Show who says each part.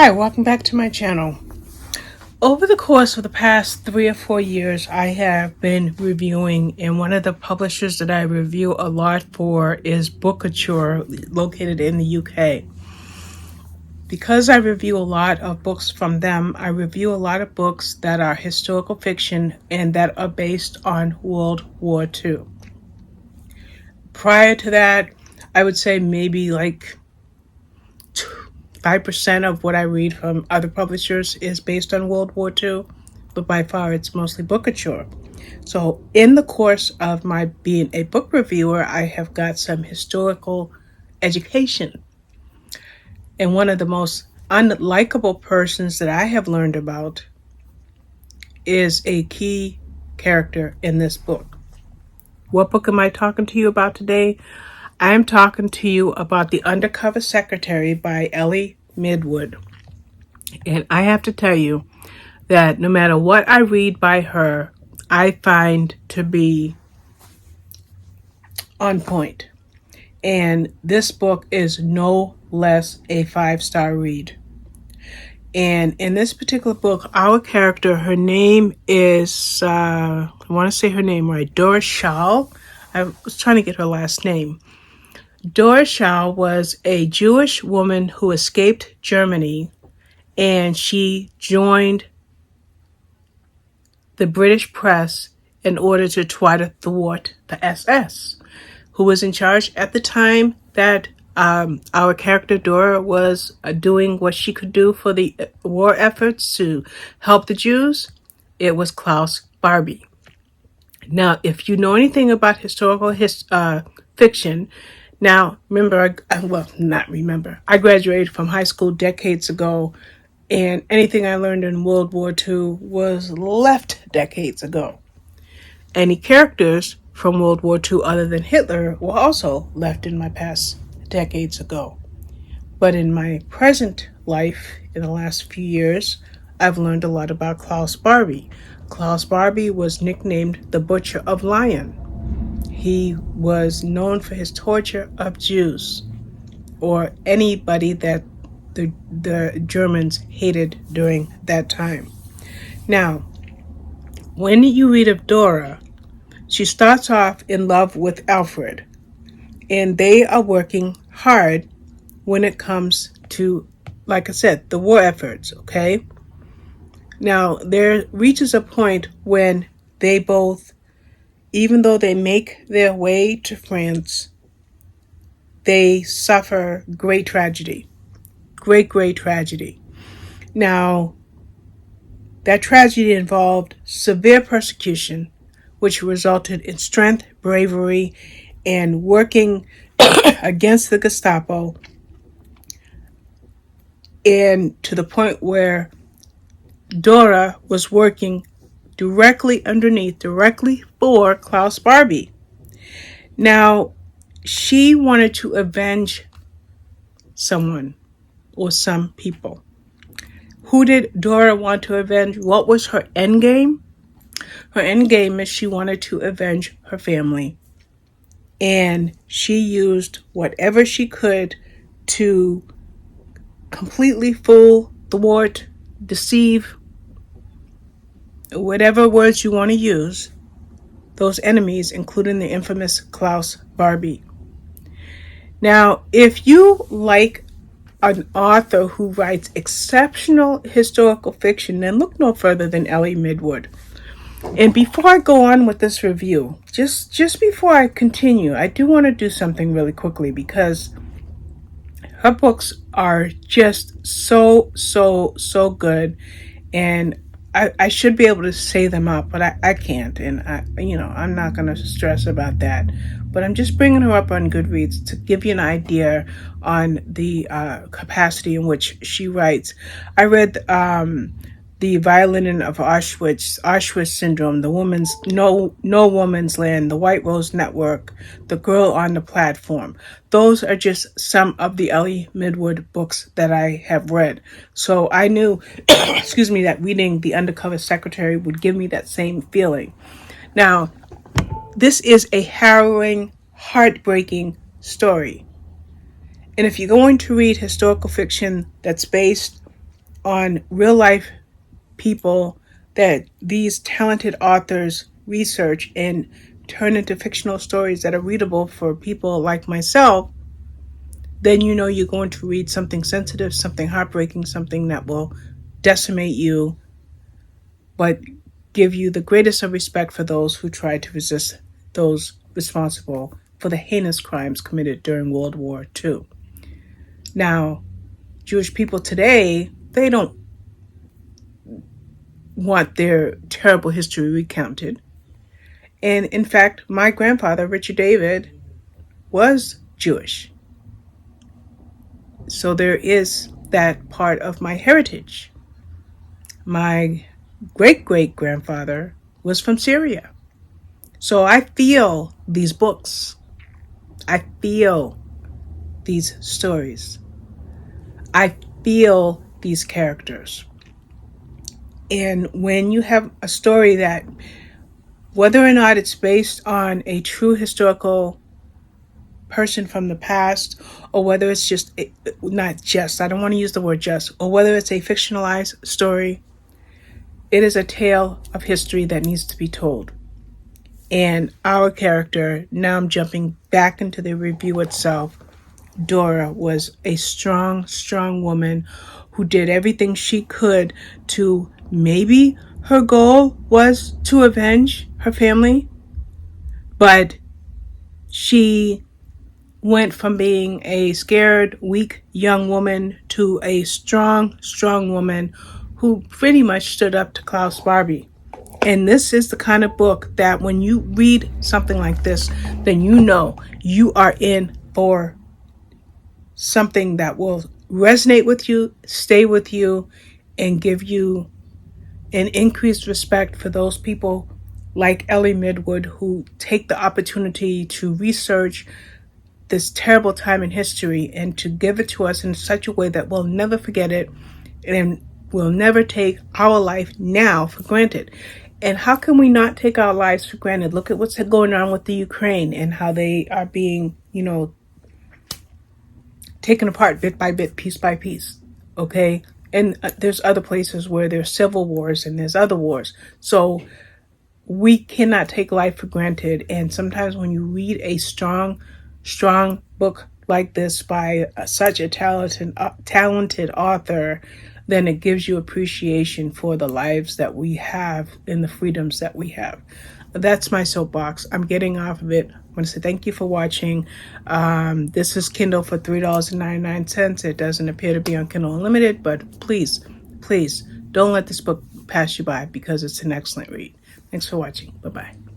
Speaker 1: Hi, welcome back to my channel. Over the course of the past 3 or 4 years, I have been reviewing, and one of the publishers that I review a lot for is Bookature, located in the UK. Because I review a lot of books from them, I review a lot of books that are historical fiction and that are based on World War II. Prior to that, I would say maybe like 5% of what I read from other publishers is based on World War II, but by far it's mostly Bookature. So in the course of my being a book reviewer, I have got some historical education. And one of the most unlikable persons that I have learned about is a key character in this book. What book am I talking to you about today? I'm talking to you about The Undercover Secretary by Ellie Midwood. And I have to tell you that no matter what I read by her, I find to be on point. And this book is no less a 5-star read. And in this particular book, our character, her name is, I want to say her name right, Doris Schall. I was trying to get her last name. Doris Schall was a Jewish woman who escaped Germany, and she joined the British press in order to try to thwart the SS, who was in charge at the time that our character Dora was doing what she could do for the war efforts to help the Jews. It was Klaus Barbie. Now, if you know anything about historical fiction, now remember, I graduated from high school decades ago, and anything I learned in World War II was left decades ago. Any characters from World War II other than Hitler were also left in my past decades ago. But in my present life, in the last few years, I've learned a lot about Klaus Barbie. Klaus Barbie was nicknamed the Butcher of Lyon. He was known for his torture of Jews, or anybody that the Germans hated during that time. Now, when you read of Dora, she starts off in love with Alfred, and they are working hard when it comes to, like I said, the war efforts, okay? Now, there reaches a point when they both, even though they make their way to France, they suffer great tragedy. Great tragedy. Now, that tragedy involved severe persecution, which resulted in strength, bravery, and working against the Gestapo, and to the point where Dora was working directly for Klaus Barbie. Now, she wanted to avenge someone or some people. Who did Dora want to avenge? What was her end game? Her end game is she wanted to avenge her family. And she used whatever she could to completely fool, thwart, deceive, whatever words you want to use, those enemies, including the infamous Klaus Barbie. Now, if you like an author who writes exceptional historical fiction, then look no further than Ellie Midwood. And before I go on with this review, just before I continue, I do want to do something really quickly, because her books are just so good, and I should be able to say them up, but I can't, and I'm not going to stress about that. But I'm just bringing her up on Goodreads to give you an idea on the capacity in which she writes. I read The Violin of Auschwitz Syndrome, The Woman's No Woman's Land, The White Rose Network, The Girl on the Platform. Those are just some of the Ellie Midwood books that I have read. So I knew, that reading The Undercover Secretary would give me that same feeling. Now, this is a harrowing, heartbreaking story. And if you're going to read historical fiction that's based on real life people that these talented authors research and turn into fictional stories that are readable for people like myself, then you know you're going to read something sensitive, something heartbreaking, something that will decimate you, but give you the greatest of respect for those who tried to resist those responsible for the heinous crimes committed during World War II. Now, Jewish people today, they don't want their terrible history recounted. And in fact, my grandfather, Richard David, was Jewish. So there is that part of my heritage. My great grandfather was from Syria. So I feel these books. I feel these stories. I feel these characters. And when you have a story that, whether or not it's based on a true historical person from the past, or whether it's just, not just, I don't want to use the word just, or whether it's a fictionalized story, it is a tale of history that needs to be told. And our character, now I'm jumping back into the review itself, Dora was a strong woman who did everything she could to, maybe her goal was to avenge her family, but she went from being a scared, weak young woman to a strong woman who pretty much stood up to Klaus Barbie. And this is the kind of book that when you read something like this, then you know you are in for something that will resonate with you, stay with you, and give you an increased respect for those people like Ellie Midwood who take the opportunity to research this terrible time in history and to give it to us in such a way that we'll never forget it and we'll never take our life now for granted. And how can we not take our lives for granted? Look at what's going on with the Ukraine and how they are being, taken apart bit by bit, piece by piece. Okay? And there's other places where there's civil wars and there's other wars. So we cannot take life for granted. And sometimes when you read a strong book like this by such a talented author, then it gives you appreciation for the lives that we have and the freedoms that we have. That's my soapbox. I'm getting off of it. I want to say thank you for watching. This is Kindle for $3.99. It doesn't appear to be on Kindle Unlimited, but please don't let this book pass you by because it's an excellent read. Thanks for watching. Bye-bye.